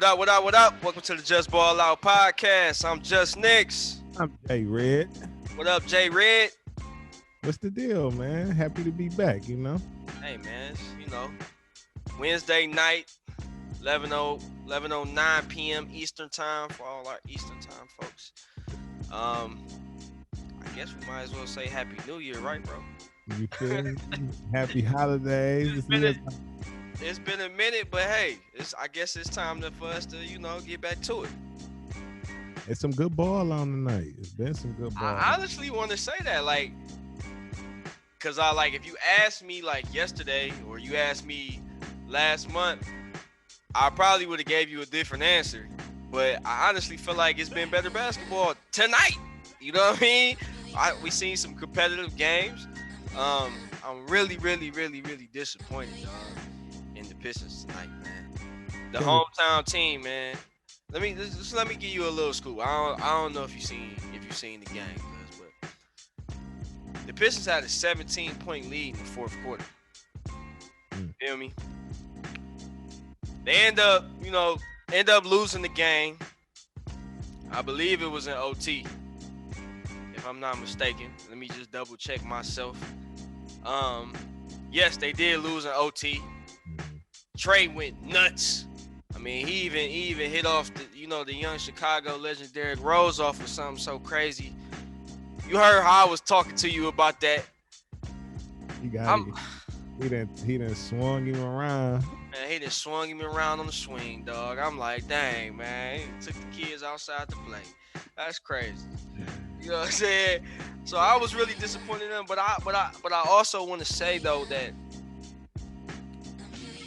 What up, what up, what up? Welcome to the Jusballout podcast. I'm Jusnix. I'm J Redd. What up, J Redd? What's the deal, man? Happy to be back, you know? Hey, man, Wednesday night, 11:09 p.m. Eastern time for all our Eastern time folks. I guess we might as well say Happy New Year, right, bro? You feel me? Happy holidays. It's been a minute, but hey, I guess it's time for us to, get back to it. It's some good ball on tonight. It's been some good ball. I honestly want to say that, because if you asked me yesterday or you asked me last month, I probably would have gave you a different answer. But I honestly feel like it's been better basketball tonight. You know what I mean? We seen some competitive games. I'm really, really, really, really disappointed in the Pistons tonight, man. The hometown team, man. Let me give you a little scoop. I don't know if you seen the game, but the Pistons had a 17-point lead in the fourth quarter. Feel me? They end up losing the game. I believe it was in OT, if I'm not mistaken. Let me just double check myself. Yes, they did lose in OT. Trey went nuts. I mean, he even hit off the young Chicago legend Derrick Rose off of something so crazy. You heard how I was talking to you about that. He done swung him around. Man, he done swung him around on the swing, dog. I'm like, dang, man. He took the kids outside to play. That's crazy. You know what I'm saying? So I was really disappointed in him, but I also want to say though that,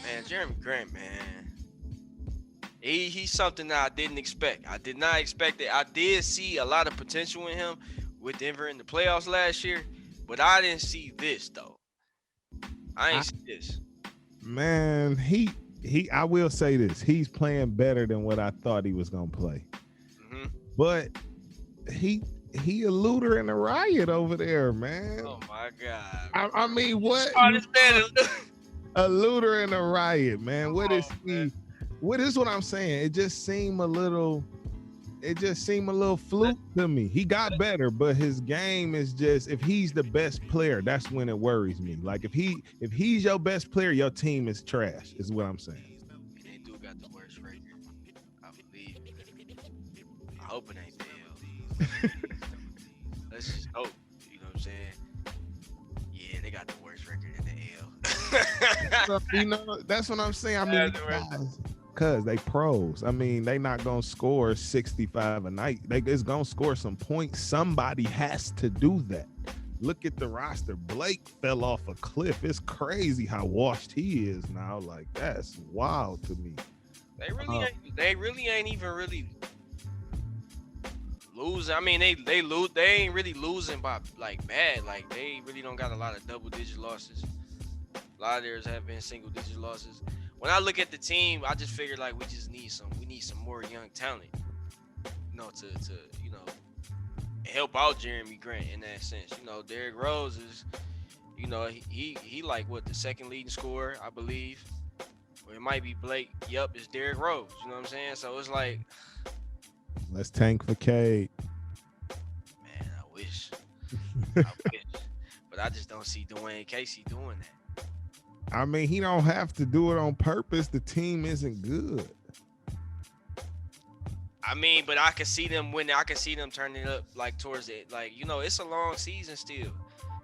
man, Jeremy Grant, man, he's something that I didn't expect. I did not expect it. I did see a lot of potential in him with Denver in the playoffs last year, but I didn't see this though. I ain't see this. Man, I will say this. He's playing better than what I thought he was gonna play. Mm-hmm. But he a looter and a riot over there, man. Oh my God. I mean, what? A looter and a riot, man. What is he? Man. What is what I'm saying? It just seemed a little fluke to me. He got better, but his game is just, if he's the best player, that's when it worries me. Like if he's your best player, your team is trash, is what I'm saying. They do got the worst record. I believe. I hope it ain't the L. Let's just hope. You know what I'm saying? Yeah, they got the worst record in the L. That's what I'm saying. I mean, because they pros. I mean, they not gonna score 65 a night. They just gonna score some points. Somebody has to do that. Look at the roster. Blake fell off a cliff. It's crazy how washed he is now. Like, that's wild to me. They really ain't even really losing. I mean, they lose. They ain't really losing by bad. Like, they really don't got a lot of double-digit losses. A lot of theirs have been single-digit losses. When I look at the team, I just figured we need some more young talent, help out Jeremy Grant in that sense. Derrick Rose is, he like the second leading scorer, I believe. Or it might be Blake. Yup, it's Derrick Rose. You know what I'm saying? So it's like, let's tank for Cade. Man, I wish. But I just don't see Dwayne Casey doing that. I mean, he don't have to do it on purpose. The team isn't good. I mean, but I can see them winning. I can see them turning it up towards it. It's a long season still.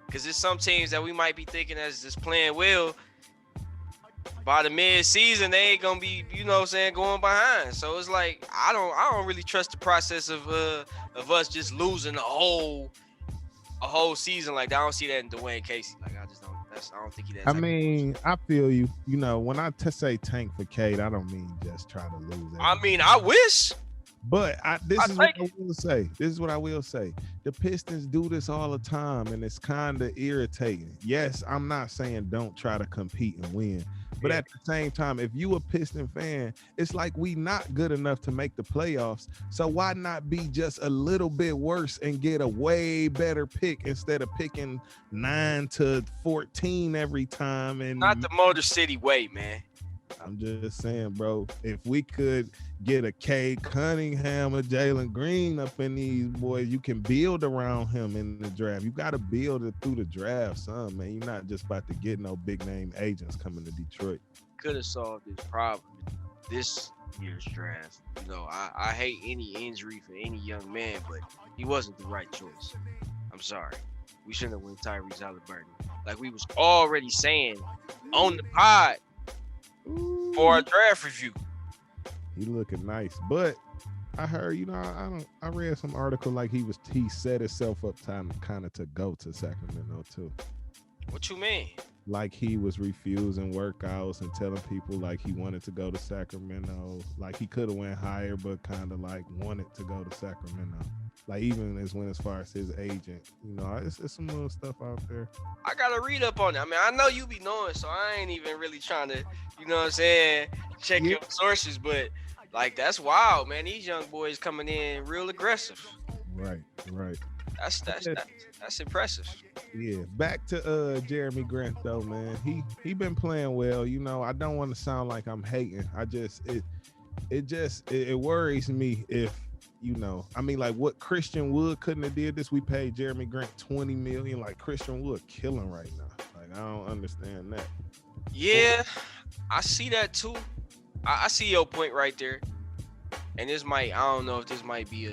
Because there's some teams that we might be thinking as just playing well. By the mid-season, they ain't gonna be, going behind. So it's like I don't really trust the process of us just losing a whole season like that. I don't see that in Dwayne Casey. I just don't. I don't think he does. I mean, I feel you. When I say tank for Cade, I don't mean just try to lose everything. I mean, I wish. But this is what I will say. The Pistons do this all the time, and it's kind of irritating. Yes, I'm not saying don't try to compete and win. But at the same time, if you a Piston fan, it's like we not good enough to make the playoffs. So why not be just a little bit worse and get a way better pick instead of picking 9 to 14 every time? And not the Motor City way, man. I'm just saying, bro, if we could get a Cade Cunningham or Jalen Green up in these boys, you can build around him in the draft. You got to build it through the draft, son, man. You're not just about to get no big name agents coming to Detroit. Could have solved this problem this year's draft. You know, I hate any injury for any young man, but he wasn't the right choice. I'm sorry. We shouldn't have went Tyrese Halliburton. Like we was already saying on the pod for our draft review. He looking nice, but I heard, I read some article like he set himself up time kind of to go to Sacramento too. What you mean? Like he was refusing workouts and telling people like he wanted to go to Sacramento. Like he could have went higher, but kind of like wanted to go to Sacramento. Like even as far as his agent, it's some little stuff out there. I gotta read up on it. I mean, I know you be knowing, so I ain't even really trying to, you know what I'm saying, check your sources. But like that's wild, man. These young boys coming in real aggressive. Right. That's impressive. Yeah. Back to Jeremy Grant though, man. He been playing well. I don't want to sound like I'm hating. It worries me if. Like what Christian Wood couldn't have did this. We paid Jeremy Grant $20 million. Like Christian Wood killing right now. Like I don't understand that. Yeah, I see that too. I see your point right there. And I don't know if this might be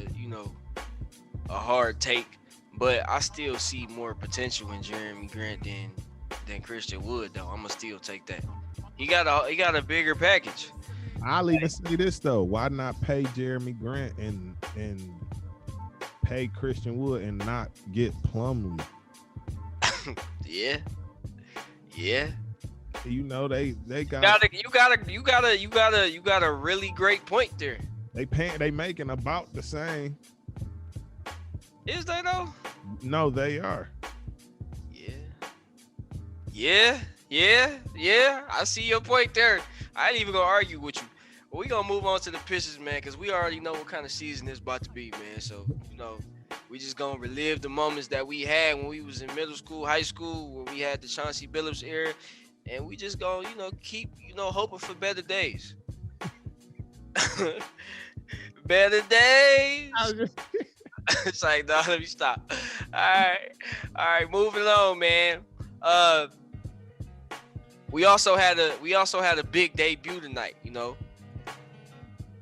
a hard take, but I still see more potential in Jeremy Grant than Christian Wood though. I'ma still take that. He got a bigger package. I'll even say this though: why not pay Jeremy Grant and pay Christian Wood and not get Plumlee? Yeah. They got a really great point there. They making about the same. Is they though? No, they are. Yeah. I see your point there. I ain't even gonna argue with you. But we gonna move on to the Pistons, man, because we already know what kind of season this about to be, man. So, we just gonna relive the moments that we had when we was in middle school, high school, where we had the Chauncey Billups era, and we just gonna, keep, hoping for better days. Better days. It's like, no, let me stop. All right, moving on, man. We also had a big debut tonight,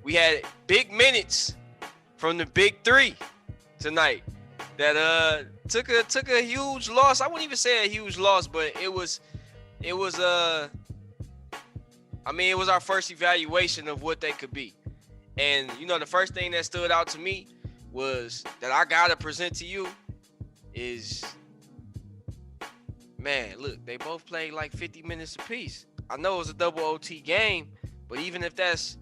We had big minutes from the big three tonight that took a huge loss. I wouldn't even say a huge loss, but it was our first evaluation of what they could be. And the first thing that stood out to me was that I gotta present to you is, man, look, they both played like 50 minutes apiece. I know it was a double OT game, but even if that's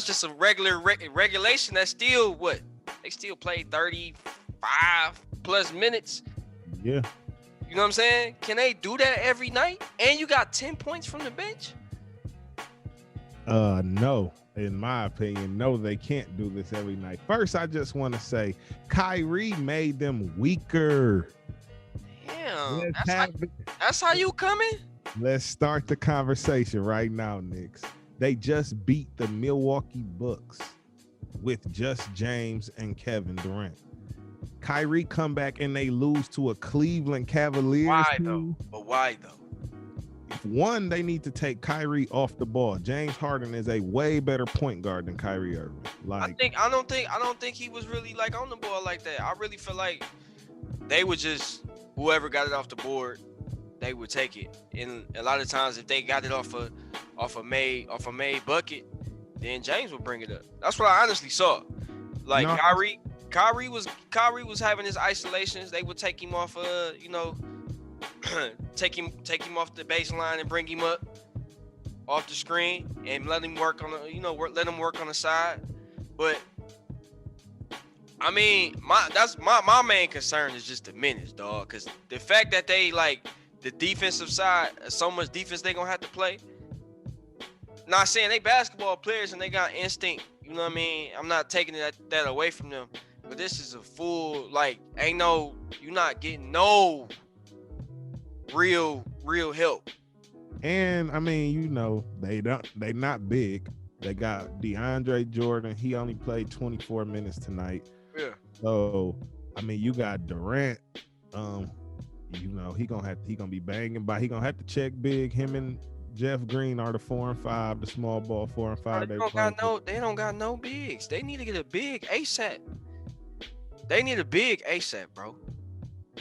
just a regular regulation, that's still what? They still played 35 plus minutes. Yeah. You know what I'm saying? Can they do that every night? And you got 10 points from the bench? No. In my opinion, no, they can't do this every night. First, I just want to say Kyrie made them weaker. Damn, that's how you coming? Let's start the conversation right now, Knicks. They just beat the Milwaukee Bucks with just James and Kevin Durant. Kyrie come back and they lose to a Cleveland Cavaliers. Why though? But why though? One, they need to take Kyrie off the ball. James Harden is a way better point guard than Kyrie Irving. I don't think he was really like on the ball like that. I really feel like they would just, whoever got it off the board, they would take it. And a lot of times, if they got it off a made bucket, then James would bring it up. That's what I honestly saw. Like no. Kyrie was having his isolations. They would take him off take him off the baseline and bring him up off the screen and let him work on the side. But I mean, my main concern is just the minutes, dog. Because the fact that they like the defensive side, so much defense they gonna have to play. Not saying they basketball players and they got instinct. You know what I mean? I'm not taking that away from them. But this is a full you're not getting no real help And I mean, they not big. They got DeAndre Jordan. He only played 24 minutes tonight. Yeah. So I mean, you got Durant. He gonna be banging by. He gonna have to check big. Him and Jeff Green are the 4 and 5, the small ball 4 and 5. They don't got no bigs. They need to get a big ASAP. They need a big ASAP, bro.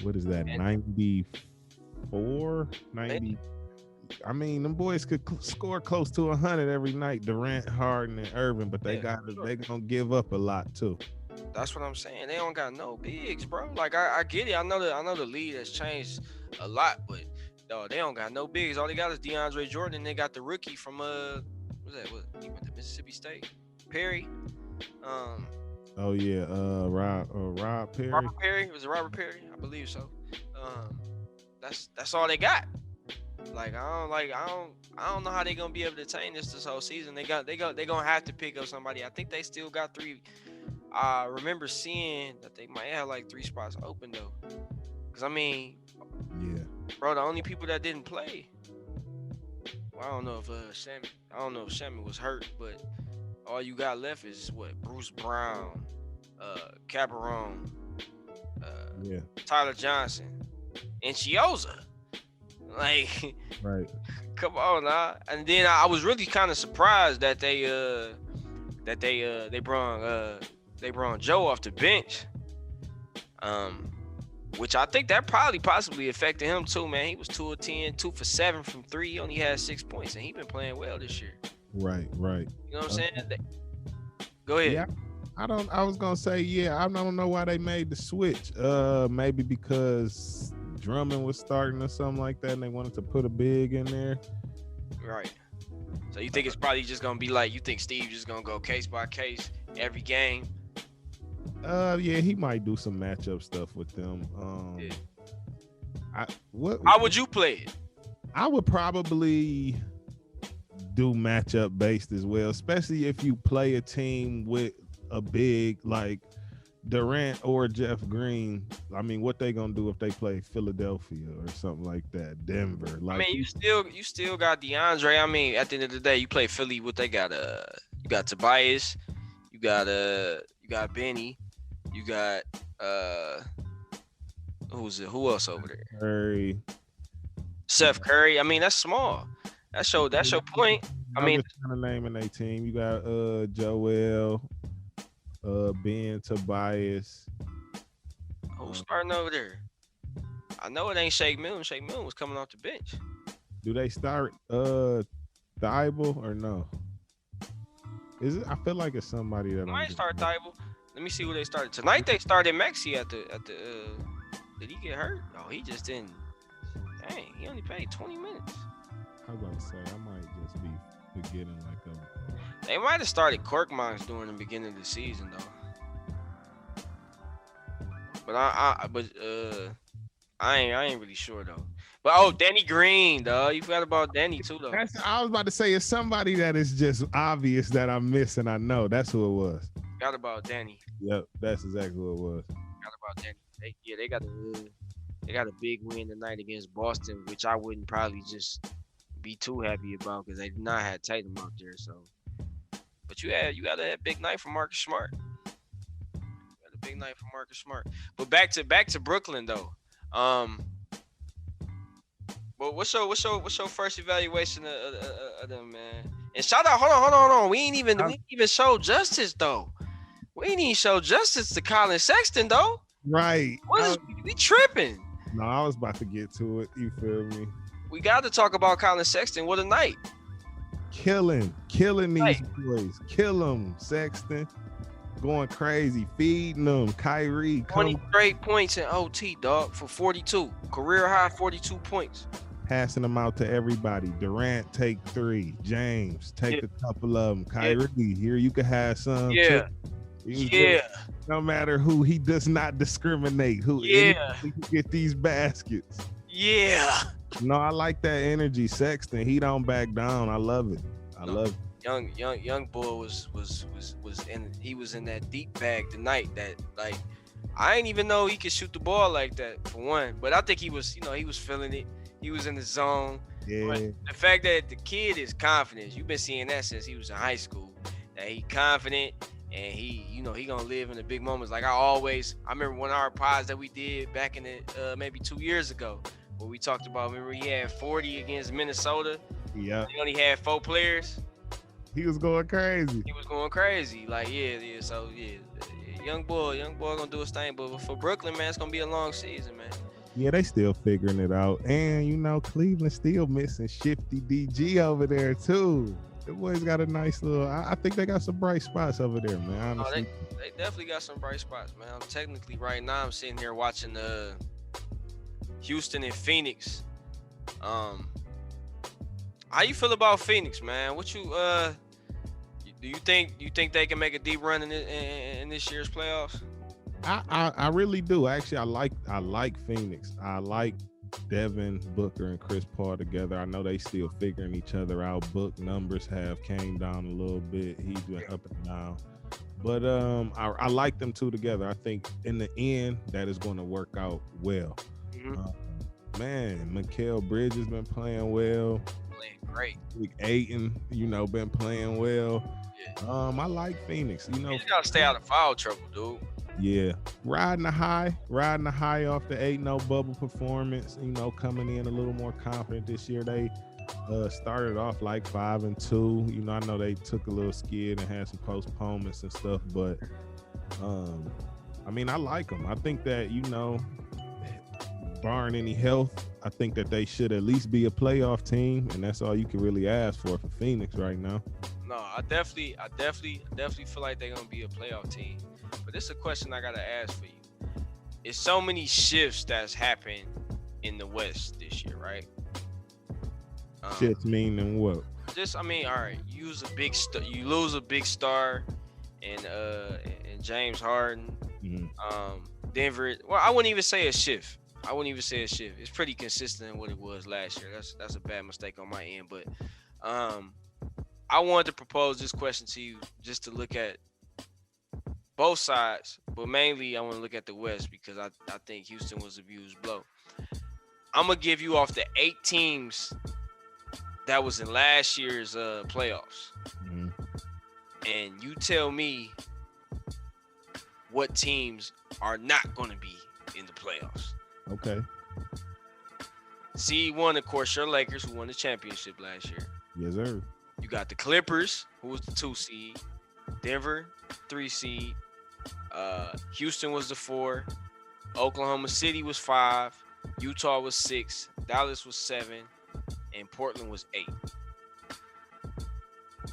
What is that? 94, 90. I mean, them boys could score close to 100 every night. Durant, Harden, and Irving, but they gonna give up a lot too. That's what I'm saying. They don't got no bigs, bro. Like I get it. I know the league has changed a lot, but they don't got no bigs. All they got is DeAndre Jordan. And they got the rookie from what's that? What he went to Mississippi State? Perry. Oh yeah, Rob Perry. Robert Perry. Was it Robert Perry? I believe so. That's all they got. Like I don't know how they gonna be able to attain this whole season. They gonna have to pick up somebody. I think they still got 3. I remember seeing that they might have like 3 spots open though. Cause I mean, yeah, bro, the only people that didn't play. Well, I don't know if Shammy was hurt, but all you got left is what? Bruce Brown, Cabarrone, Tyler Johnson, and Chioza. Like, right. Come on, nah. And then I was really kind of surprised that they brought Joe off the bench. Which I think that probably possibly affected him too, man. He was 2 of 10, 2 for 7 from 3. He only had 6 points, and he been playing well this year. Right. You know what I'm saying? Go ahead. Yeah. I was gonna say, I don't know why they made the switch. Maybe because Drummond was starting or something like that, and they wanted to put a big in there. Right. So you think it's probably just gonna be like, you think Steve just gonna go case by case every game? Yeah, he might do some matchup stuff with them. How would you play it? I would probably do matchup based as well, especially if you play a team with a big like Durant or Jeff Green. I mean, what they gonna do if they play Philadelphia or something like that, Denver? Like, I mean, you still got DeAndre. I mean, at the end of the day, you play Philly. What they got? You got Tobias. You got Benny. You got who else over there? Curry. Seth Curry. I mean, that's small. That's your point. I mean, kind of naming their team. You got Joel, Ben, Tobias. Who's starting over there? I know it ain't Shake Milton. Shake Milton was coming off the bench. Do they start Thibault or no? Is it? I feel like it's somebody that might start Thibault. Let me see who they started tonight. They started Maxey at the. Did he get hurt? No, he just didn't. Dang, he only played 20 minutes. I was about to say I might just be forgetting like a. They might have started Korkmaz during the beginning of the season though. But I ain't really sure though. But Danny Green, though. You forgot about Danny too though. I was about to say it's somebody that is just obvious that I'm missing. I know that's who it was. Forgot about Danny. Yep, that's exactly who it was. Forgot about Danny. They got a big win tonight against Boston, which I wouldn't probably just be too happy about because they did not have Tatum out there. So, but you got a big night from Marcus Smart. Big night for Marcus Smart. But back to Brooklyn though. But what's your first evaluation of them, man? And shout out, hold on. We ain't even show justice though. We ain't even show justice to Colin Sexton though. Right. We tripping. No, I was about to get to it. You feel me? We got to talk about Colin Sexton. What a night. Killing these boys. Kill them, Sexton. Going crazy, feeding them. Kyrie. 20 straight points in OT, dog, for 42. Career high 42 points. Passing them out to everybody. Durant, take 3. James, take a couple of them. Kyrie, here you can have some. Yeah. No matter who, he does not discriminate. He can get these baskets. Yeah. No, I like that energy, Sexton. He don't back down. I love it. I love it. Young boy was in that deep bag tonight that like I didn't even know he could shoot the ball like that for one. But I think he was feeling it. He was in the zone. Yeah. But the fact that the kid is confident, you've been seeing that since he was in high school. That he confident and he gonna live in the big moments. Like I remember one of our pods that we did back in the maybe 2 years ago, where we talked about. Remember he had 40 against Minnesota. Yeah. He only had 4 players. He was going crazy. He was going crazy. Like yeah. So yeah, young boy gonna do his thing. But for Brooklyn, man, it's gonna be a long season, man. Yeah, they still figuring it out. And Cleveland still missing Shifty DG over there too. The boys got a nice little. I think they got some bright spots over there, man. Honestly, they definitely got some bright spots, man. Technically, right now, I'm sitting here watching Houston and Phoenix. How you feel about Phoenix, man? What you do you think they can make a deep run in this year's playoffs? I really do. Actually, I like Phoenix. I like Devin Booker and Chris Paul together. I know they still figuring each other out. Book numbers have came down a little bit. He's been up and down. But I like them two together. I think in the end that is going to work out well. Man, Mikal Bridges been playing well. Playing great. Ayton, been playing well. Yeah. I like Phoenix. You gotta stay out of foul trouble, dude. Yeah, riding the high off the 8-0 bubble performance. Coming in a little more confident this year. They started off like 5-2. I know they took a little skid and had some postponements and stuff, but I like them. I think that barring any health, I think that they should at least be a playoff team, and that's all you can really ask for Phoenix right now. No, I definitely feel like they're gonna be a playoff team. But this is a question I gotta ask for you. It's so many shifts that's happened in the West this year, right? Shifts meaning what? All right. You lose a big star, in James Harden. Denver. Well, I wouldn't even say a shift. It's pretty consistent in what it was last year. That's a bad mistake on my end. But I wanted to propose this question to you just to look at both sides, but mainly I want to look at the West because I think Houston was abused blow. I'm going to give you off the 8 teams that was in last year's playoffs. And you tell me what teams are not going to be in the playoffs. Okay. Seed 1, of course, your Lakers, who won the championship last year. Yes, sir. You got the Clippers, who was the 2 seed. Denver, 3 seed. Houston was the 4. Oklahoma City was 5. Utah was 6. Dallas was 7. And Portland was 8.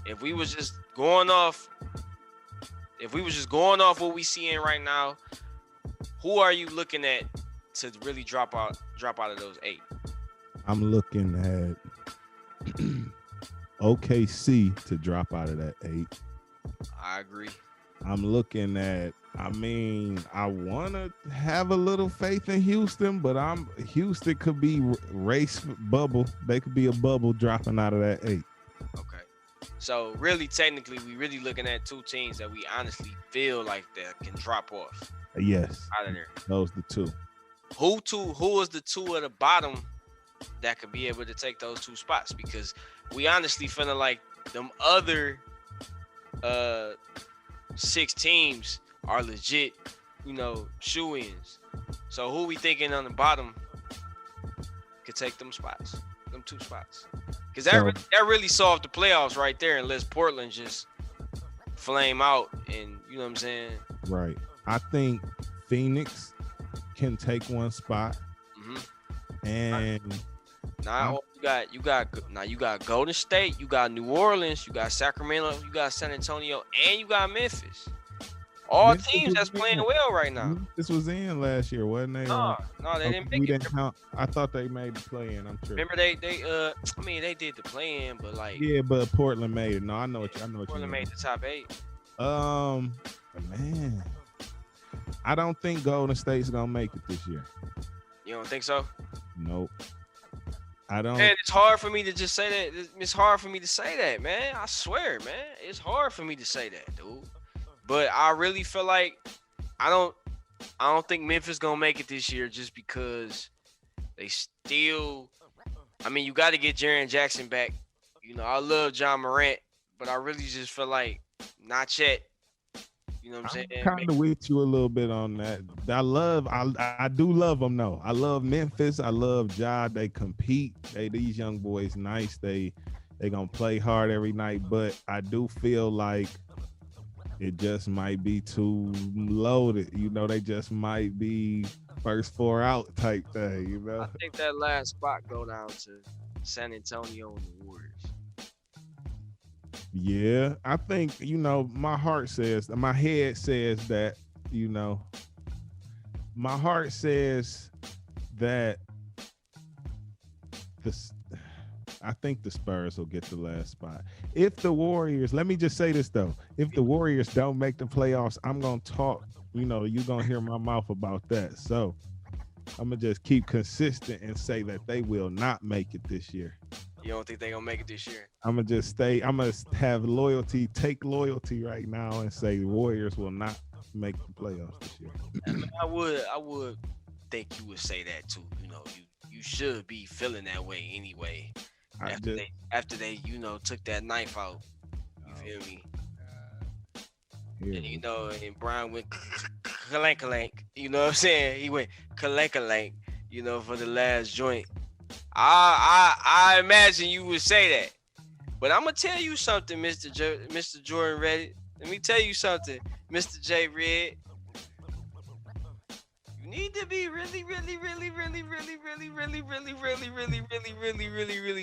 If we was just going off what we seeing right now, who are you looking at to really drop out of those 8? I'm looking at OKC to drop out of that 8. I agree. I'm looking at, I want to have a little faith in Houston, but Houston could be race bubble. They could be a bubble dropping out of that 8. Okay. So really, technically, we really looking at 2 teams that we honestly feel like that can drop off. Yes. Out of there. Those the 2. Who is the 2 at the bottom that could be able to take those 2 spots? Because we honestly feeling like them other 6 teams are legit, shoe-ins. So who we thinking on the bottom could take them 2 spots? Because that really solved the playoffs right there, unless Portland just flame out and you know what I'm saying? Right. I think Phoenix can take 1 spot. And now you got Golden State, you got New Orleans, you got Sacramento, you got San Antonio, and you got Memphis. All teams that's playing well right now. This was in last year, wasn't they? No, they didn't make it. Count. I thought they made the play-in. I'm sure. Remember they did the play-in, but but Portland made it. No, I know what you. Portland made the top 8. Man, I don't think Golden State's gonna make it this year. You don't think so? Nope. I don't. Man, it's hard for me to just say that. It's hard for me to say that, man. I swear, man. It's hard for me to say that, dude. But I really feel like I don't think Memphis gonna make it this year just because they still I mean, you got to get Jaren Jackson back. You know, I love John Morant, but I really just feel like not yet. You know what I'm saying? Kind of with you a little bit on that. I do love them though. I love Memphis. I love Ja. They compete. These young boys nice. They gonna play hard every night. But I do feel like it just might be too loaded. You know, they just might be first four out type thing. You know, I think that last spot go down to San Antonio and the Warriors. Yeah, I think, you know, my head says that, you know, my heart says that I think the Spurs will get the last spot. If the Warriors, let me just say this though, if the Warriors don't make the playoffs, I'm gonna talk. You know, you're gonna hear my mouth about that. So I'm gonna just keep consistent and say that they will not make it this year. You don't think they're gonna make it this year? I'm gonna have loyalty, take loyalty right now and say the Warriors will not make the playoffs this year. I would think you would say that too. You know, you should be feeling that way anyway. After they, you know, took that knife out. You feel me? And, you know, and Brian went kalank. You know what I'm saying? He went kalank, you know, for the last joint. I imagine you would say that. But I'm gonna tell you something, Mr. Jordan Reddit. Let me tell you something, Mr. J Redd. You need to be really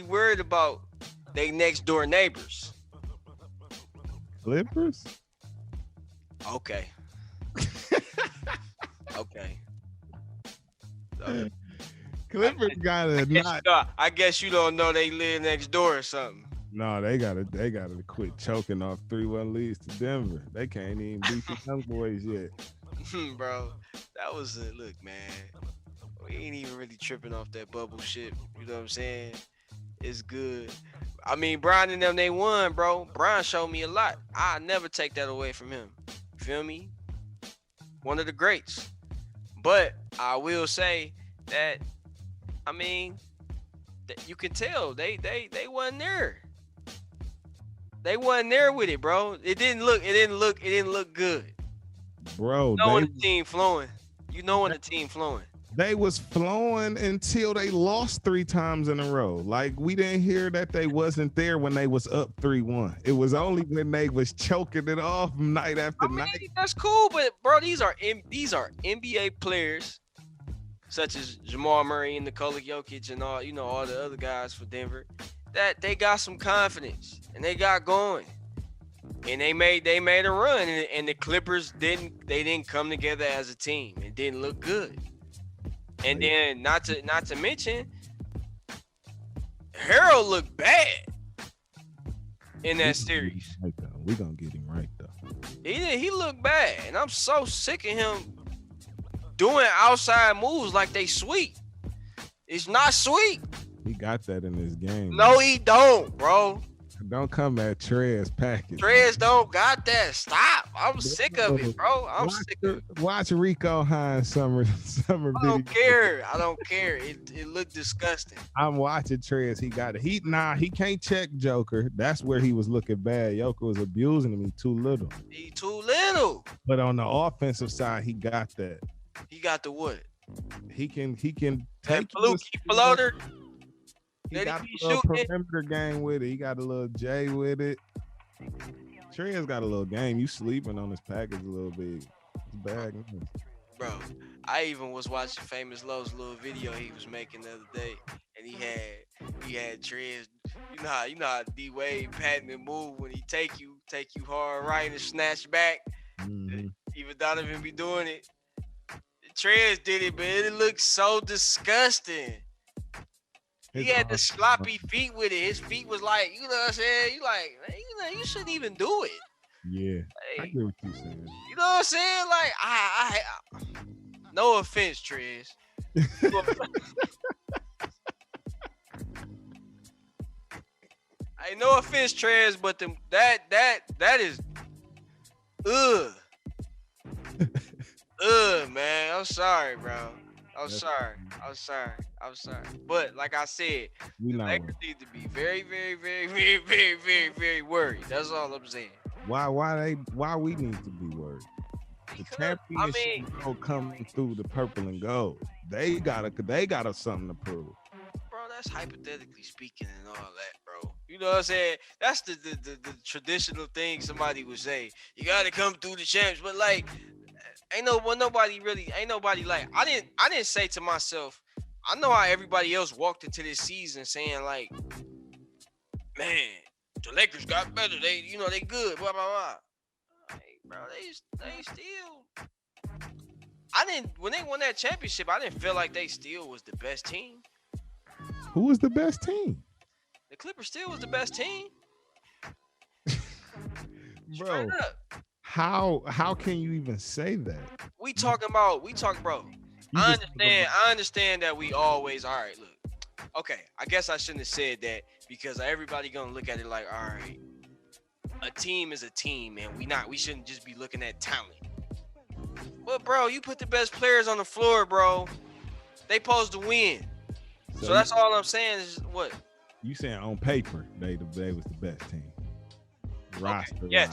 worried about they next door neighbors. Clippers? Okay. Okay. So, Clippers I guess you don't know they live next door or something. No, they gotta quit choking off 3-1 leads to Denver. They can't even beat the young boys yet. Bro, that was a look, man. We ain't even really tripping off that bubble shit. You know what I'm saying? It's good. I mean, Brian and them, they won, bro. Brian showed me a lot. I never take that away from him. You feel me? One of the greats. But I will say that, I mean, that you can tell they wasn't there. They wasn't there with it, bro. It didn't look good. Bro, You know when the team flowing. You know when the team flowing. They was flowing until they lost 3 times in a row. Like, we didn't hear that they wasn't there when they was up 3-1. It was only when they was choking it off night after night. That's cool, but bro, these are NBA players such as Jamal Murray and Nikola Jokic and all, you know, all the other guys for Denver, that they got some confidence and they got going. And they made a run, and the Clippers didn't come together as a team. It didn't look good. And then not to mention, Harold looked bad in that series. We gonna get him right though. He looked bad, and I'm so sick of him doing outside moves like they sweet. It's not sweet. He got that in his game. No, he don't, bro. Don't come at Trez package. Trez don't got that. Stop. I'm sick of it, bro. Sick of it. Watch Rico Hines summer I don't care. It looked disgusting. I'm watching Trez. He got it. He can't check Joker. That's where he was looking bad. Joker was abusing him. He too little. But on the offensive side, he got that. He got the what? He can take fluky floater. He got a little perimeter game with it. He got a little J with it. Trez got a little game. You sleeping on his package a little bit. It's bad. Bro, I even was watching Famous Lowe's little video he was making the other day, and he had Trez. You know how D Wade patent and move when he take you hard right and snatch back. Mm-hmm. Even Donovan be doing it. Trez did it, but it looked so disgusting. He had the sloppy feet with it. His feet was like, you know what I'm saying? You like, man, you shouldn't even do it. Yeah, I get what you're saying. You know what I'm saying? Like, I no offense, Trez. Hey, no offense, Trez, but that is, man. I'm sorry, bro. I'm sorry. I'm sorry. But like I said, We the not Lakers need to be very, very, very, very, very, very, very worried. That's all I'm saying. why we need to be worried? The Because championship will come through the purple and gold. They got something to prove. bro, that's hypothetically speaking and all that, bro. You know what I'm saying? That's the traditional thing somebody would say. You gotta come through the champs, but like, ain't nobody like. I didn't say to myself. I know how everybody else walked into this season saying like, man, the Lakers got better. They good. Blah blah blah. Like, bro, they still. I didn't when they won that championship. I didn't feel like they still was the best team. Who was the best team? The Clippers still was the best team. Bro, how can you even say that? We talking, bro. I understand that we always, all right, look. Okay, I guess I shouldn't have said that because everybody gonna look at it like, all right, a team is a team, man. We shouldn't just be looking at talent. But bro, you put the best players on the floor, bro. They supposed to win. So that's all I'm saying is what? You saying on paper they was the best team. Roster. Okay.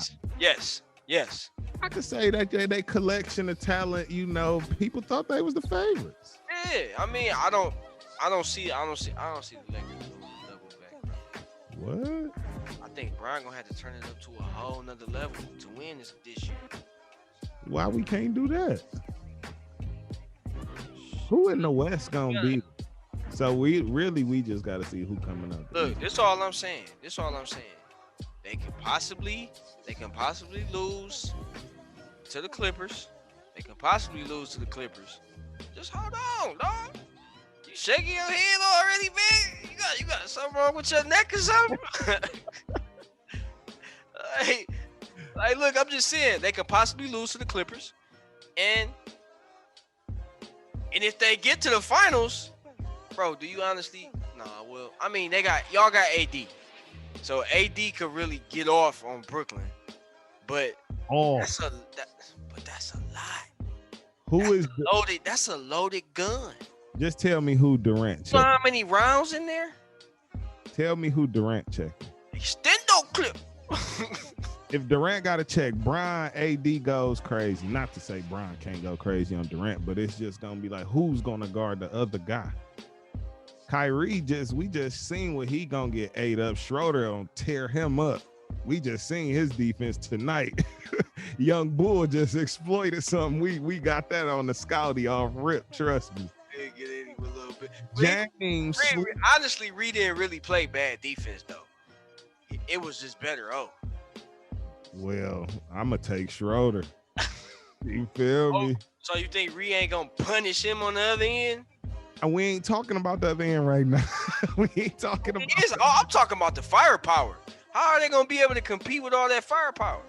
Yes. I could say that they collection of talent, people thought they was the favorites. Yeah, I mean, I don't see the Lakers level back, bro. What? I think Brian gonna have to turn it up to a whole nother level to win this year. Why we can't do that? Who in the West gonna be? So we just got to see who coming up. Look, this all I'm saying. They can possibly lose to the Clippers. Just hold on, dog. You shaking your head already, man? You got something wrong with your neck or something? Like, look, I'm just saying they could possibly lose to the Clippers, and if they get to the finals, bro, do you honestly? Nah, well, I mean, y'all got AD, so AD could really get off on Brooklyn, but that's a lot. Loaded? That's a loaded gun. Just tell me who Durant. You know how many rounds in there? Tell me who Durant checking. Extendo clip. If Durant got to check, Brian, AD goes crazy. Not to say Brian can't go crazy on Durant, but it's just gonna be like, who's gonna guard the other guy? Kyrie we just seen what he gonna get ate up. Schroeder gonna tear him up. We just seen his defense tonight. Young Bull just exploited something. We got that on the Scouty off rip. Trust me. Get in him a little bit. James. Honestly, Reed didn't really play bad defense though. It was just better. Well, I'm gonna take Schroeder. You feel me? So you think Reed ain't gonna punish him on the other end? And we ain't talking about the other end right now. We ain't talking about. I'm talking about the firepower. How are they gonna be able to compete with all that firepower?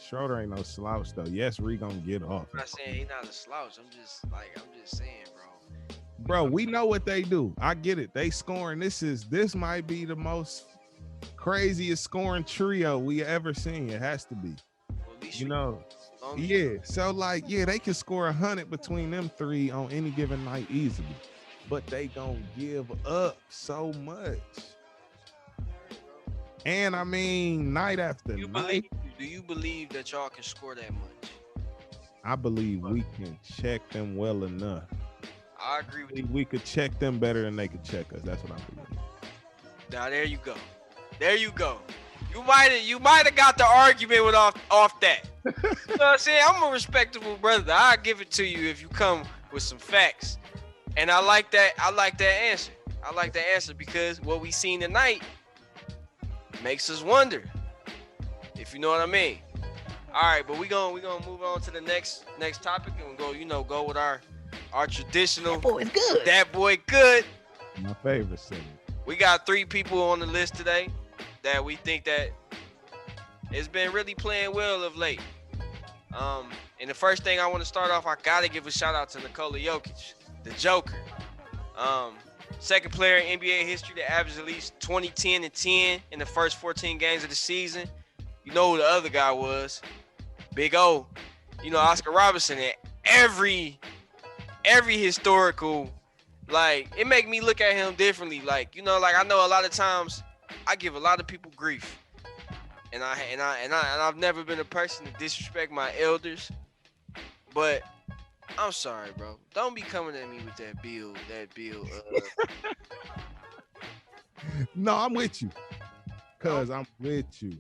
Schroeder ain't no slouch though. Yes, Reed gonna get off. I'm not saying he's not a slouch. I'm just saying, bro. Bro, we know what they do. I get it. They scoring. This might be the most craziest scoring trio we ever seen. It has to be. Well, yeah. So they can score 100 between them three on any given night easily, but they gonna give up so much. And I mean, night after night. Do you believe that y'all can score that much? I believe we can check them well enough. I agree with you. We could check them better than they could check us. That's what I believe. Now there you go. You might have got the argument with off that. You know what I'm saying? I'm a respectable brother. I'll give it to you if you come with some facts. And I like that answer. I like that answer because what we seen tonight makes us wonder. If you know what I mean. All right, but we gonna move on to the next topic and go with our traditional. That boy good. My favorite segment. We got 3 people on the list today that we think that it's been really playing well of late. And the first thing I want to start off, I gotta give a shout out to Nikola Jokic, the Joker. Second player in NBA history to average at least 20, 10, and 10 in the first 14 games of the season. You know who the other guy was? Big O. Oscar Robertson. And every historical Like, it make me look at him differently. Like, you know, like I know a lot of times I give a lot of people grief. And I've never been a person to disrespect my elders. But I'm sorry, bro. Don't be coming at me with that bill. No, I'm with you. Cause I'm with you.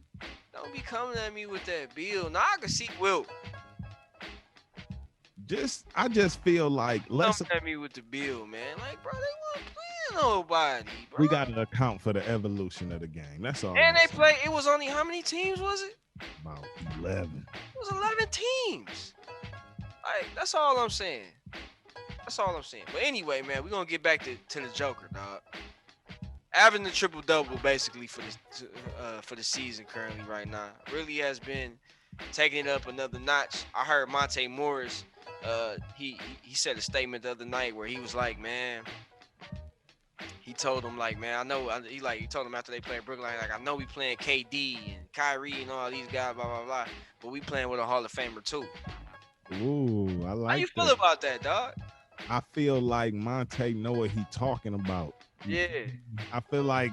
Don't be coming at me with that bill. Now I can see Wilt. I just feel like Coming at me with the bill, man. Like, bro, they weren't playing nobody, bro. We got to account for the evolution of the game. That's all. And they play. It was only how many teams was it? About 11. It was 11 teams. Like, that's all I'm saying. That's all I'm saying. But anyway, man, we're gonna get back to the Joker, dog. Having the triple double basically for the season currently right now really has been taking it up another notch. I heard Monte Morris. He said a statement the other night where he was like, man. He told him like, man, I know. He told him after they played Brooklyn, like, I know we playing KD and Kyrie and all these guys, blah blah blah, but we playing with a Hall of Famer too. Ooh, I like. How you feel about that, dog? I feel like Monte know what he talking about. Yeah. I feel like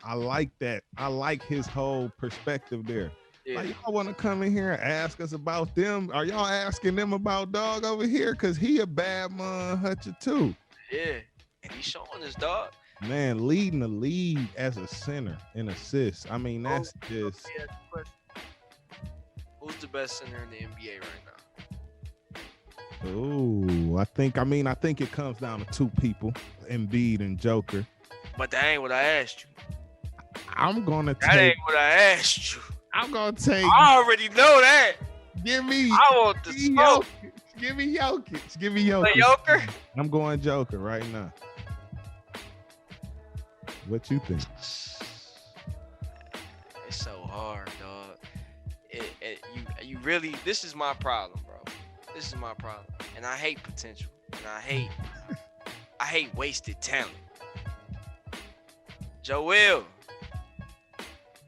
I like that. I like his whole perspective there. Yeah. Like, y'all want to come in here and ask us about them? Are y'all asking them about dog over here? Cause he a bad hutcher too. Yeah. And he's showing his dog. Man, leading the league as a center in assists. I mean, that's just. Who's the best center in the NBA right now? Oh, I think it comes down to two people, Embiid and Joker. But that ain't what I asked you. That ain't what I asked you. I'm gonna take. I already know that. Give me. I want the smoke. Give me Jokic. Give me Jokic. Joker? I'm going Joker right now. What you think? It's so hard, dog. You really. This is my problem, bro. This is my problem, and I hate potential, and I hate wasted talent. Joel,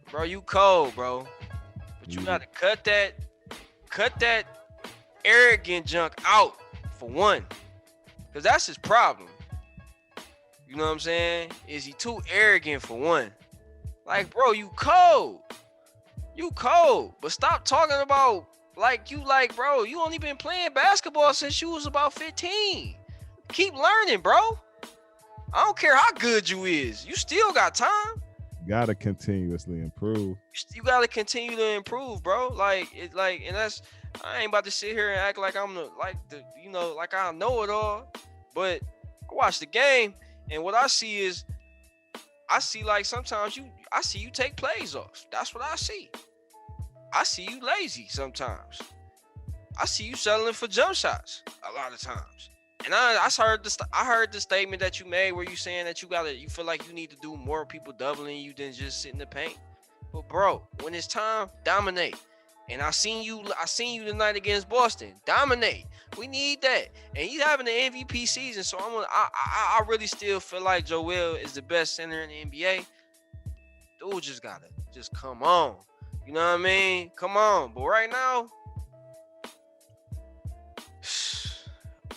bro, you cold, bro, but you gotta cut that arrogant junk out for one, cause that's his problem. You know what I'm saying? Is he too arrogant for one? Like, bro, you cold, but stop talking about. Bro, you only been playing basketball since you was about 15. Keep learning, bro. I don't care how good you is. You still got time. Gotta continuously improve. You gotta continue to improve, bro. And that's, I ain't about to sit here and act like I'm like I know it all. But I watch the game, and what I see like sometimes I see you take plays off. That's what I see. I see you lazy sometimes. I see you settling for jump shots a lot of times. And I heard the statement that you made where you saying that you feel like you need to do more people doubling you than just sit in the paint. But bro, when it's time, dominate. And I seen you tonight against Boston. Dominate. We need that. And he's having an MVP season, so I really still feel like Joel is the best center in the NBA. Dude just gotta come on. You know what I mean? Come on. But right now,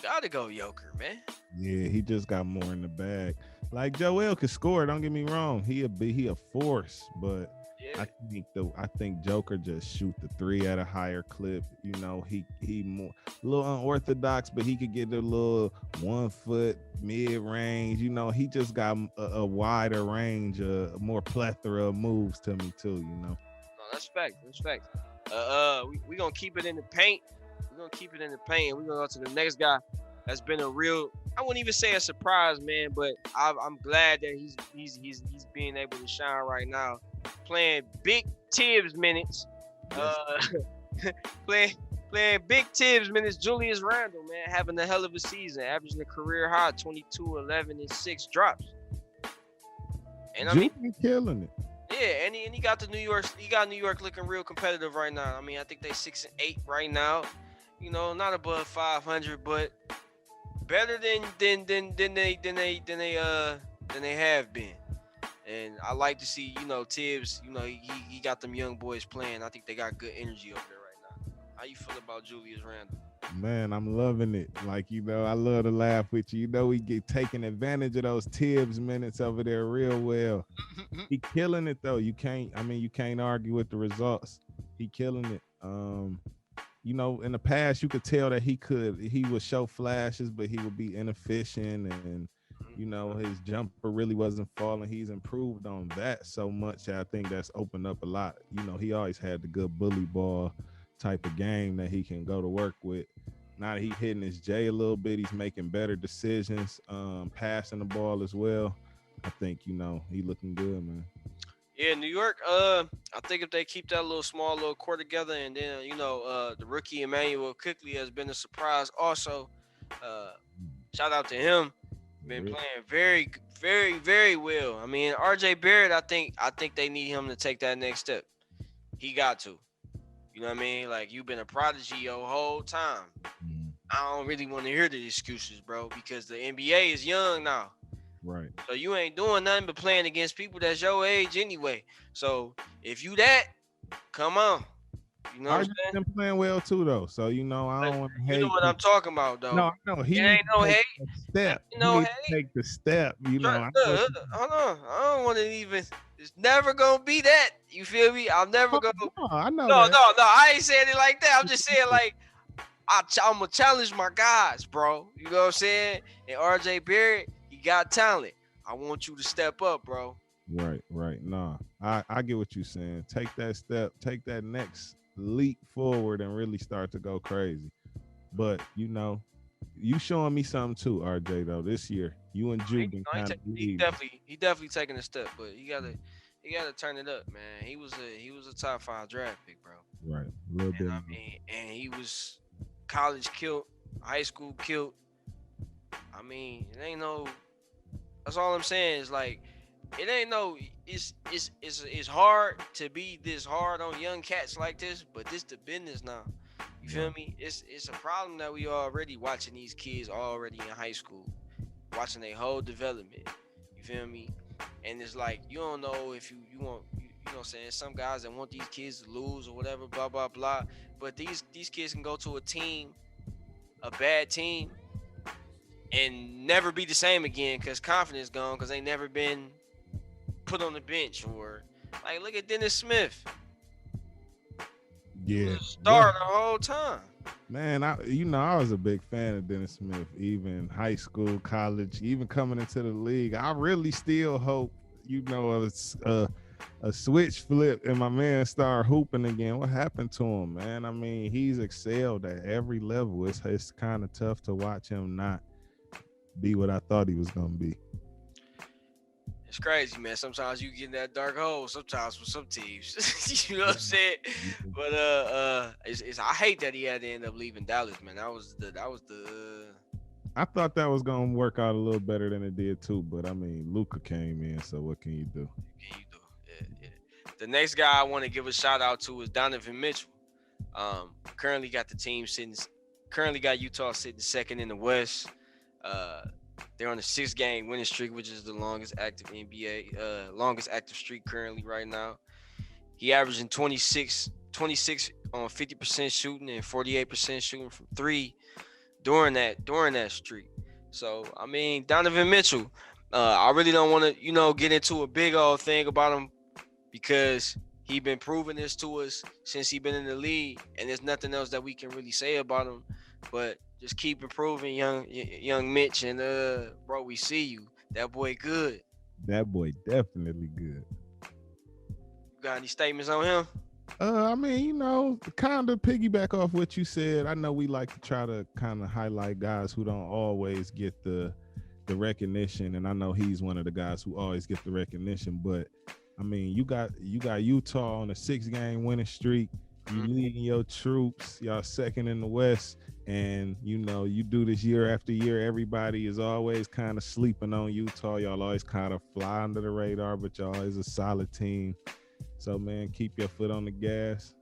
gotta go Joker, man. Yeah, he just got more in the bag. Like, Joel could score, don't get me wrong. He a force, but yeah. I think Joker just shoot the three at a higher clip. You know, he more a little unorthodox, but he could get a little 1 foot mid range. You know, he just got a wider range, more plethora of moves to me too. You know. That's fact. We gonna keep it in the paint. And we're gonna go to the next guy. That's been a real, I wouldn't even say a surprise, man, but I'm glad that he's being able to shine right now, playing big Tibbs minutes, playing big Tibbs minutes. Julius Randle, man, having a hell of a season, averaging a career high 22, 11, and 6 drops. And I mean, killing it. Yeah, and he got New York looking real competitive right now. I mean, I think they 6-8 right now. You know, not above 500, but better than they have been. And I like to see, you know, Tibbs, you know, he got them young boys playing. I think they got good energy over there right now. How you feel about Julius Randle? Man, I'm loving it. Like, I love to laugh with you. We get taking advantage of those Tibbs minutes over there real well. He killing it though. You can't argue with the results. He killing it. In the past you could tell that he would show flashes, but he would be inefficient and his jumper really wasn't falling. He's improved on that so much. I think that's opened up a lot. He always had the good bully ball type of game that he can go to work with. Now he hitting his J a little bit. He's making better decisions, passing the ball as well. I think, he looking good, man. Yeah, New York, I think if they keep that small little core together, and then, the rookie Emmanuel Quickly has been a surprise also. Shout out to him. Been playing very, very, very well. I mean, RJ Barrett, I think they need him to take that next step. He got to. You know what I mean? Like, you've been a prodigy your whole time. I don't really want to hear the excuses, bro, because the NBA is young now. Right. So you ain't doing nothing but playing against people that's your age anyway. So if you that, come on. You know what I'm saying? Been playing well too though. So I don't want to hate. You know what I'm talking about though. No, I know he ain't no hate. Step. No hate. Take the step. Hold on. I don't want to even. It's never gonna be that. You feel me? I'm never gonna. No, I know. No. I ain't saying it like that. I'm just saying like. I'm gonna challenge my guys, bro. You know what I'm saying? And RJ Barrett, he got talent. I want you to step up, bro. Right. Nah, I get what you're saying. Take that step, take that next leap forward, and really start to go crazy. But you showing me something too, RJ. Though this year, you and Jude been kind of he definitely taking a step, but he gotta turn it up, man. He was a top 5 draft pick, bro. Right, a little bit. I mean, and he was college killed, high school killed. I mean, it ain't no. That's all I'm saying is like, it ain't no. It's hard to be this hard on young cats like this, but this the business now. You feel me? It's a problem that we already watching these kids already in high school, watching their whole development. You feel me? And it's like you don't know if you want. You know what I'm saying? Some guys that want these kids to lose or whatever, blah, blah, blah. But these kids can go to a bad team, and never be the same again because confidence gone because they never been put on the bench. Or, like, look at Dennis Smith. Yeah. Star the whole time. Man, I was a big fan of Dennis Smith, even high school, college, even coming into the league. I really still hope, a switch flip and my man start hooping again. What happened to him, man? I mean, he's excelled at every level. It's kind of tough to watch him not be what I thought he was gonna be. It's crazy, man. Sometimes you get in that dark hole. Sometimes with some teams, you know what I'm saying. But I hate that he had to end up leaving Dallas, man. That was the. I thought that was gonna work out a little better than it did too, but I mean, Luka came in, so what can you do? Yeah. The next guy I want to give a shout out to is Donovan Mitchell. Currently got Utah sitting second in the West. They're on a 6-game winning streak, which is the longest active streak currently right now. He averaging 26 on 50% shooting and 48% shooting from 3 during that streak. So I mean, Donovan Mitchell, I really don't want to get into a big old thing about him because he been proving this to us since he been in the league, and there's nothing else that we can really say about him. But just keep improving, young Mitch, and bro, we see you. That boy good. That boy definitely good. You got any statements on him? I mean, kind of piggyback off what you said. I know we like to try to kind of highlight guys who don't always get the recognition, and I know he's one of the guys who always get the recognition. But I mean, you got Utah on a 6-game winning streak. You leading your troops. Y'all second in the West. And, you do this year after year. Everybody is always kind of sleeping on Utah. Y'all always kind of fly under the radar, but y'all is a solid team. So, man, keep your foot on the gas.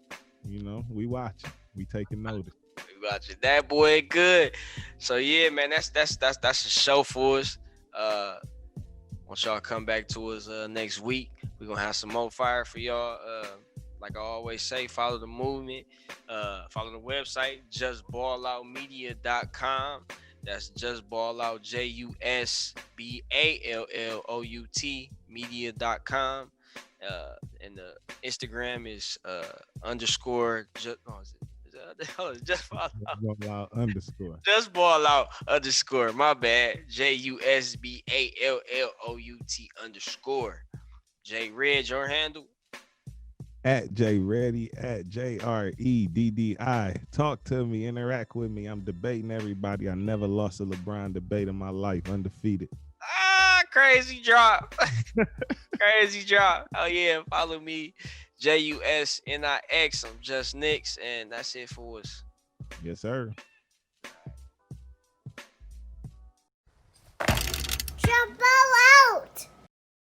We watching. We taking notice. We watching. That boy good. So, yeah, man, that's a show for us. Once y'all come back to us next week, we're going to have some more fire for y'all. like I always say, follow the movement. Follow the website, justballoutmedia.com. That's Jusballout, JUSBALLOUT media.com. And the Instagram is underscore just just follow underscore. Just ball out underscore. My bad. JUSBALLOUT underscore. J Redd, your handle. At J Reddy, at JREDDI. Talk to me, interact with me. I'm debating everybody. I never lost a LeBron debate in my life. Undefeated. Crazy drop. Crazy drop. Oh yeah, follow me. JUSNIX. I'm Jusnix, and that's it for us. Yes, sir.